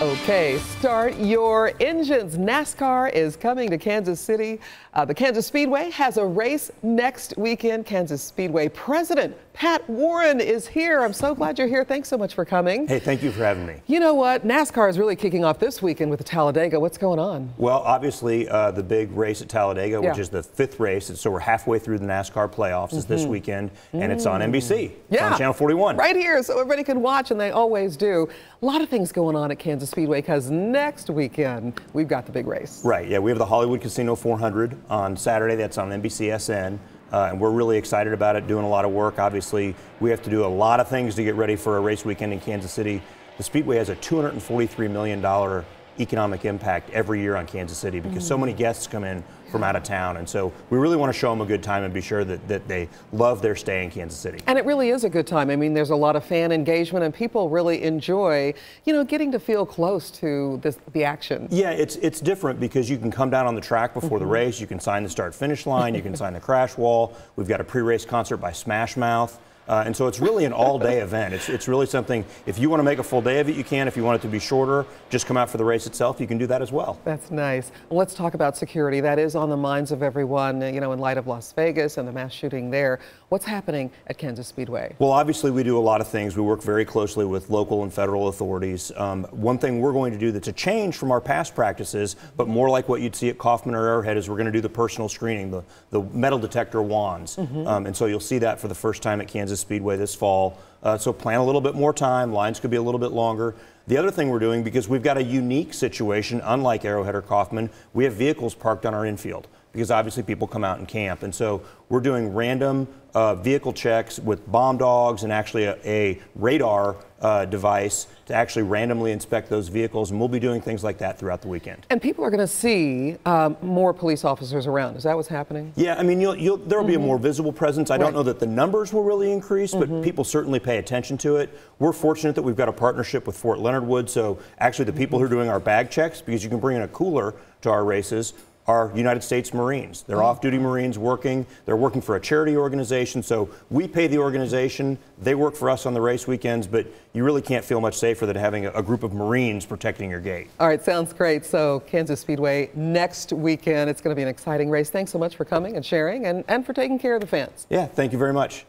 Okay, start your engines. NASCAR is coming to Kansas City. The Kansas Speedway has a race next weekend. Kansas Speedway President Pat Warren is here. I'm so glad you're here. Thanks so much for coming. Hey, thank you for having me. You know what? NASCAR is really kicking off this weekend with the Talladega. What's going on? Well, obviously, the big race at Talladega, which is the 5th race, and so we're halfway through the NASCAR playoffs, is this weekend, and it's on NBC. It's on Channel 41. Right here, so everybody can watch, and they always do. A lot of things going on at Kansas Speedway, because next weekend, we've got the big race. Right, yeah, we have the Hollywood Casino 400 on Saturday. That's on NBCSN. And we're really excited about it, doing a lot of work. Obviously, we have to do a lot of things to get ready for a race weekend in Kansas City. The Speedway has a $243 million economic impact every year on Kansas City because so many guests come in from out of town, and so we really want to show them a good time and be sure that they love their stay in Kansas City. And it really is a good time. I mean, there's a lot of fan engagement, and people really enjoy, you know, getting to feel close to the action. Yeah, it's different because you can come down on the track before the race, you can sign the start-finish line, you can sign the crash wall. We've got a pre-race concert by Smash Mouth. And so it's really an all-day event. It's really something, if you want to make a full day of it, you can. If you want it to be shorter, just come out for the race itself, you can do that as well. That's nice. Well, let's talk about security. That is on the minds of everyone, you know, in light of Las Vegas and the mass shooting there. What's happening at Kansas Speedway? Well, obviously, we do a lot of things. We work very closely with local and federal authorities. One thing we're going to do that's a change from our past practices, but more like what you'd see at Kaufman or Arrowhead, is we're going to do the personal screening, the metal detector wands. And so you'll see that for the first time at Kansas Speedway this fall. So plan a little bit more time. Lines could be a little bit longer. The other thing we're doing, because we've got a unique situation, unlike Arrowhead or Kaufman, we have vehicles parked on our infield because obviously people come out and camp. And so we're doing random vehicle checks with bomb dogs and actually a radar device to actually randomly inspect those vehicles, and we'll be doing things like that throughout the weekend. And people are going to see more police officers around. Is that what's happening? Yeah, I mean, there will be a more visible presence. I don't know that the numbers will really increase, but people certainly pay attention to it. We're fortunate that we've got a partnership with Fort Leonard Wood, so actually the people who are doing our bag checks, because you can bring in a cooler to our races, are United States Marines. They're off-duty Marines working. They're working for a charity organization, so we pay the organization. They work for us on the race weekends, but you really can't feel much safer than having a group of Marines protecting your gate. All right, sounds great. So Kansas Speedway next weekend. It's going to be an exciting race. Thanks so much for coming and sharing and for taking care of the fans. Yeah, thank you very much.